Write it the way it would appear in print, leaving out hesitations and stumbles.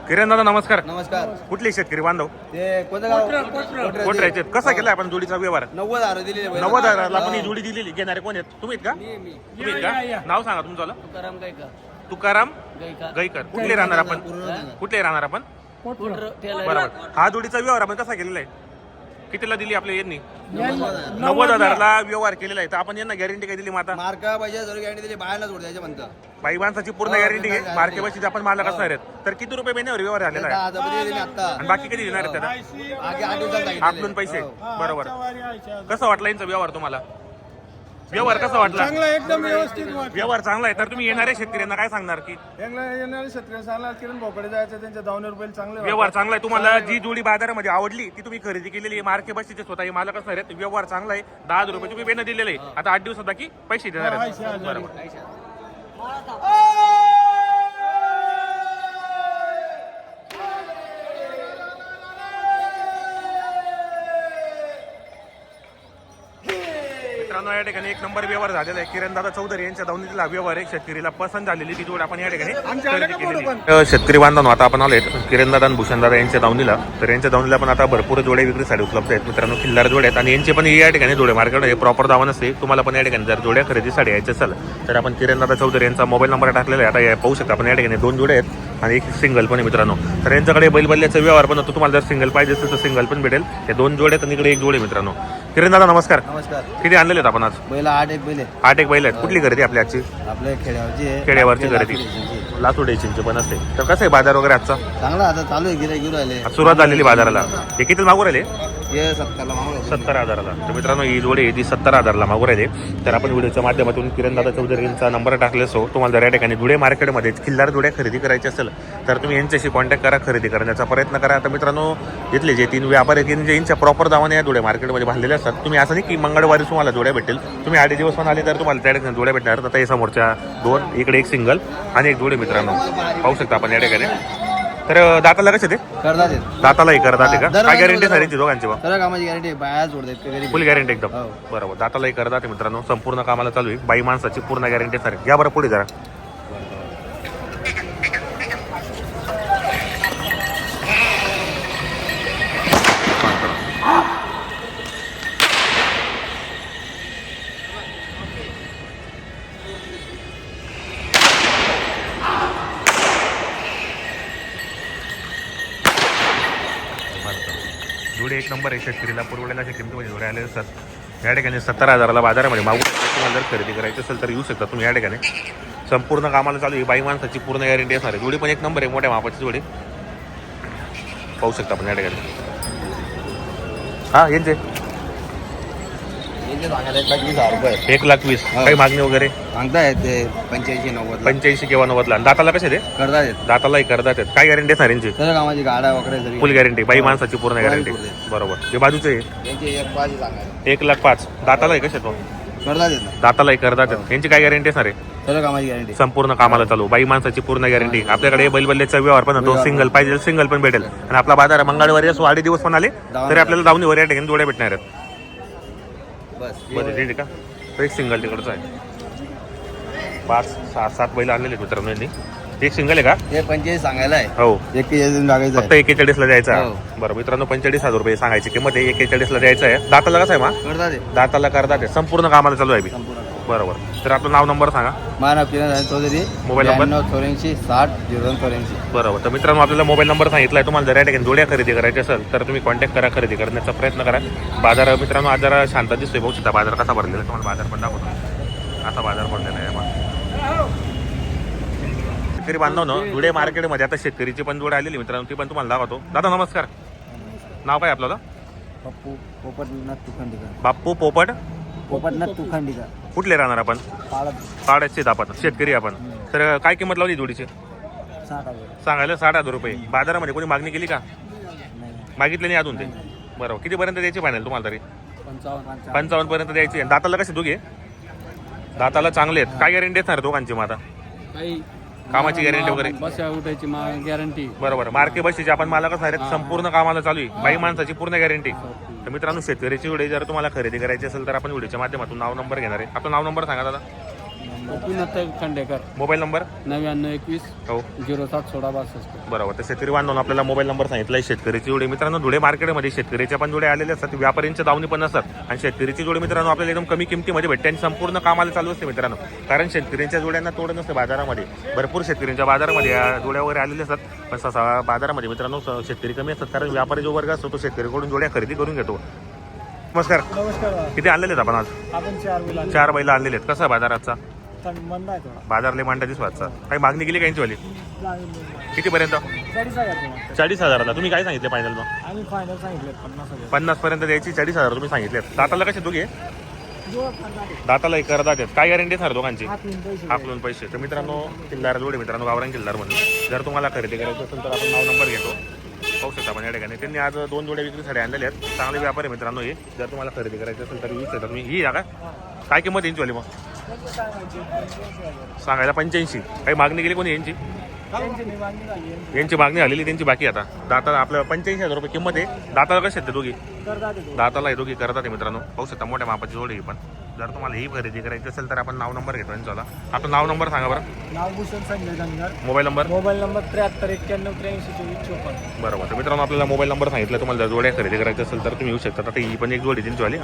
किरण दादा नमस्कार. नमस्कार. कुठले शेतकरी बांधव? ते कोणतं गाव? कोटऱ्याचे. कसा केलाय आपण जोडीचा व्यवहार? 90,000 दिलेले बैल. 90,000ला पण ही जोडी दिलेली. घेणारे कोण आहेत? तुम्ही आहेत का? मी तुम्ही आहेत का? नाव सांगा तुमचं. तुकाराम गायकर. तुकाराम गायकर. गैकर. कुठले राहणार आपण? कुठले राहणार आपण? बरोबर. हा जोडीचा व्यवहार आपण कसा केलेला आहे? कितीला दिली आपल्या यांनी? 90,000ला व्यवहार केलेला आहे. तर आपण यांना गॅरंटी काय दिली माता? मार्का पाहिजे जर गॅरंटी दिली बाहेरला जोड द्यायचे म्हणतं. बाई माणसाची पूर्ण गॅरंटी आहे. मार्के बशीचे आपण मालक असणार आहेत. तर किती रुपये महिन्यावर व्यवहार झालेला आहे? 10,000 दिले आता. आणि बाकी किती देणार आहेत त्याला? आगे 8 दिवसात सांगितलेले. आपलून पैसे. बरोबर. कसं वाटलं यांचा व्यवहार तुम्हाला? व्यवहार कसा वाटला? चांगला एकदम व्यवस्थित व्यवहार चांगला आहे. तर तुम्ही येणाऱ्या शेतकऱ्यांना काय सांगणार की येणारे शेतकरी सांगला किरण भाऊकडे जायचं त्यांच्या 2 रुपये चांगले व्यवहार चांगला आहे? तुम्हाला जी जोडी बाजारामध्ये आवडली ती तुम्ही खरेदी केलेली आहे. मार्के बसचे स्वतः हे मालक असणार आहेत. व्यवहार चांगला आहे. 10 रुपये तुम्ही बेन दिलेले आहे. आता 8 दिवसात बाकी पैसे देणार आहेत. बरोबर. मित्रांनो या ठिकाणी एक नंबर व्यवहार झालेला आहे. किरणदादा चौधरी यांच्या दावणीला व्यवहार आहे. शेतकरीला पसंत झालेली ती जोड आपण या ठिकाणी खरेदी केलेली आहे. शेतकरी बांधवांनो आता आपण आलोय किरणदादा आणि भूषणदादा यांच्या दावणीला. तर यांच्या दावणीला पण आता भरपूर जोडे विक्रीसाठी उपलब्ध आहेत. मित्रांनो खिल्लार जोडे आहेत आणि यांचे पण या ठिकाणी जोडे मार्केट प्रॉपर दावा नसते. तुम्हाला पण या ठिकाणी जर जोड्या खरेदीसाठी यायचे असेल तर आपण किरणदादा चौधरी यांचा मोबाईल नंबर टाकलेला आहे. आता हे पाहू शकता आपण या ठिकाणी 2 जोडे आहेत आणि एक सिंगल पण आहे मित्रांनो. तर यांच्याकडे बैलबल्ल्याचा व्यवहार पण होतो. तुम्हाला जर सिंगल पाहिजे असेल तर सिंगल पण भेटेल. हे 2 जोडे आहेत आणि इकडे एक जोडे मित्रांनो. किरणदादा नमस्कार. नमस्कार. किती आणलेले आहेत आपण आज? बैल 8 एक बैल आहे. 8 एक बैल आहेत. कुठली खरेदी आपली आजची? आपल्या खेड्यावरची आहे. खेड्यावरची खरेदी. लातूर पण असते. तर कसं आहे बाजार वगैरे आजचा? चांगला आता चालू आहे गिऱ्हाईक घेऊन राहिले. आज सुरुवात झालेली बाजाराला. हे किती मागू राहिले? हे 70ला मागवलं. 70,000ला. तर मित्रांनो ही जोडी आहे ती 70,000ला मागू राहिले. तर आपण व्हिडिओच्या माध्यमातून किरणदादा चौधरी यांचा नंबर टाकले असो. तुम्हाला जर या ठिकाणी धुळे मार्केटमध्ये खिल्लार जोड्या खरेदी करायची असेल तर तुम्ही यांच्याशी कॉन्टॅक्ट करा, खरेदी करण्याचा प्रयत्न करा. तर मित्रांनो इथले जे 3 व्यापारी आहेत यांच्या प्रॉपर दावाने या धुळे मार्केटमध्ये बांधलेले असतात. तुम्ही असं नाही की मंगळवारी तुम्हाला जोड्या भेटेल. तुम्ही 8 दिवस पण आले तर तुम्हाला त्या ठिकाणी जोड्या भेटणार. आता हे समोरच्या 2, इकडे एक सिंगल आणि एक जोडे मित्रांनो पाहू शकता आपण या ठिकाणी. तर दाताला कसे ते? करतात ते. दातालाही करतात का? काय गॅरंटी सारीची दोघांची? सर्व कामाची गॅरंटी बाहेर जोड देत घरी. फुल गॅरंटी एकदम. बरोबर. दातालाही करतात मित्रांनो. संपूर्ण कामाला चालू आहे. बाई माणसाची पूर्ण गॅरंटी सारी. या बरं पुढे जरा. जोडे एक नंबर आहे. शेतकरीला पुरवलेल्या किमतीमध्ये जोडे आले असतात. या ठिकाणी 70,000ला बाजारामध्ये मागून तुम्हाला जर खरेदी करायची असेल तर येऊ शकता तुम्ही या ठिकाणी. संपूर्ण कामाला चालू आहे. बाई माणसाची पूर्ण गॅरंटी असणार आहे. जोडी पण एक नंबर आहे. मोठ्या मापाची जोडी पाहू शकता आपण या ठिकाणी. हा यांचे 1,20,000. काही मागणी वगैरे सांगताय ते 85-90. 85 किंवा 90ला. दाताला कसे ते? करतात येत. दातालाही करतात. काय गॅरंटी असणार यांची? सर्व कामाची गाड्या वगैरे सगळी फुल गॅरंटी. बाई माणसाची पूर्ण गॅरंटी. बरोबर. हे बाजूचे यांची 1,500 सांगायला 1,05,000. दातालाही कसे तो? करतात येत ना. दातालाही करतात. यांची काय गॅरंटी असणार आहे? सर्व कामाची गॅरंटी. संपूर्ण कामाला चालू. बाई माणसाची पूर्ण गॅरंटी. आपल्याकडे बैलबल्ल्याचा व्यवहार पण होतो. सिंगल पाहिजे सिंगल पण भेटेल. आणि आपला बाजार मंगळवारी असो 8 दिवस पण आले तरी आपल्याला दावणीवर या ठिकाणी जोड्या भेटणार आहेत. बस बरं ठीक आहे का? तो एक सिंगल तिकडचं आहे. 5, 6, 7 बैल आणलेले मित्रांनो यांनी. एक सिंगल आहे का? हे 85 सांगायला आहे. हो. 41 टाकायचं फक्त 41ला द्यायचा. हो. बरं मित्रांनो 45,000 रुपये सांगायची किंमत आहे. 41ला द्यायचं आहे. दाताला कसं आहे मा? करतात ते. दाताला करतात. संपूर्ण कामाला चालू आहे मी. संपूर्ण बरोबर. तर आपलं नाव नंबर सांगा. माझं नाव किरण चौधरी. Mobile number? 94 84 60 02 84. बरोबर. तर मित्रांनो आपल्याला मोबाईल नंबर सांगितला आहे. तुम्हाला जर या ठिकाणी जोड्या खरेदी करायची असेल तर तुम्ही कॉन्टॅक्ट करा, खरेदी करण्याचा प्रयत्न करा. बाजार मित्रांनो आज जरा शांत दिसतोय. बघू शकता बाजार कसा भरलेला आहे. तुम्हाला बाजार पण दाखवतो. असा बाजार भरलेला आहे. शेतकरी बांधव धुळे मार्केटमध्ये आता शेतकरीची पण जोड आलेली मित्रांनो ती पण तुम्हाला दाखवतो. दादा नमस्कार. नाव काय आपल्याला? पप्पू पोपटनाथ तुखंडीकर. बाप्पू पोपट पोपटनाथ तुखंडीकर. कुठले राहणार आपण? पाड्याचे आपण शेतकरी आपण. तर काय किंमत लावली जोडीची? 60,000. सांगायला 60,000 रुपये. बाजारामध्ये कोणी मागणी केली का? मागितले नाही अजून ते. बरोबर. कितीपर्यंत द्यायची फायनल तुम्हाला तरी? 55 पर्यंत द्यायची. दाताला कसे दोघे? दाताला चांगले आहेत. काय गॅरंटी असणार दोघांची मग आता? कामाची गॅरंटी वगैरे? बसा उठायची गॅरंटी. बरोबर. मार्के बसीचे आपण मालक असणार आहेत. संपूर्ण कामाला चालू आहे. बाई माणसाची पूर्ण गॅरंटी. तर मित्रांनो शेतकऱ्याची व्हिडिओ जर तुम्हाला खरेदी करायची असेल तर आपण व्हिडिओच्या माध्यमातून नाव नंबर घेणार आहे. आपलं नाव नंबर सांगा दादा. गोपीनाथ खांडेकर मोबाईल नंबर 9921 हो 071662. बरोबर. तर शेतकरी बांधवांनो आपल्याला मोबाईल नंबर सांगितला आहे शेतकरीची जोडी. मित्रांनो धुळे मार्केटमध्ये शेतकरीच्या पण जोडे आलेले असतात, व्यापाऱ्यांच्या दावणी पण असतात. आणि शेतकरीची जोडी मित्रांनो आपल्याला एकदम कमी किमतीमध्ये भेटते आणि संपूर्ण कामाला चालू असते मित्रांनो. कारण शेतकऱ्यांच्या जोड्यांना तोड नसते बाजारामध्ये. भरपूर शेतकऱ्यांच्या बाजारामध्ये या जोड्या वगैरे आलेले असतात. पण सहसा बाजारामध्ये मित्रांनो शेतकरी कमी असतात, कारण व्यापारी जो वर्ग असतो तो शेतकरीकडून जोड्या खरेदी करून घेतो. नमस्कार. नमस्कार. किती आणलेले आहेत आपण आज? आपण 4 मुलांना 4 बैल आणलेले आहेत. कसा आहे बाजाराचा? मंद आहे थोडा. बाजारले मांडा दिसवाचा. काही मागणी केली काहींची वाली? कितीपर्यंत? 40,000ला. तुम्ही काय सांगितले फायनल मग? आम्ही फायनल सांगितले 50,000. 50 पर्यंत द्यायची. 40,000 तुम्ही सांगितले. दाताला कसे दोघे? दाताला एक करतात. काय गॅरंटी सर दोघांची? आपलून पैसे. तर मित्रांनो किल्लार जोडे मित्रांनो, गावरान किल्लार म्हणून जर तुम्हाला खरेदी करायचं असेल तर आपण नाव नंबर घेतो. पाहू शकता आपण या ठिकाणी. त्यांनी आज 2 जोड्या विक्रीसाठी आणलेले आहेत. चांगले व्यापारी मित्रांनो हे. जर तुम्हाला खरेदी करायचं असेल तर वीस तुम्ही ही या काय किंमत यांची वाली मग? सांगायला 85. काही मागणी केली कोणी यांची? यांची मागणी झालेली, त्यांची बाकी आता. दाताला आपलं 85,000 रुपये किंमत आहे. दाताला कसे आहेत दोघी? दाताला हे दोघी करतात आहे मित्रांनो. पाहू शकता मोठ्या मापाची जोडी पण. जर तुम्हाला ही खरेदी करायची असेल तर आपण नाव नंबर घेतो यांचा. आपला नाव नंबर सांगा बरं. नाव Bhushan Sanjay Dhangar. Mobile number? Mobile number 73 91 83 24 54. बरोबर. तर मित्रांनो आपल्याला मोबाईल नंबर सांगितलं. तुम्हाला जर जोड्या खरेदी करायची असेल तर तुम्ही येऊ शकता. आता ही पण एक जोडी त्यांची वाली.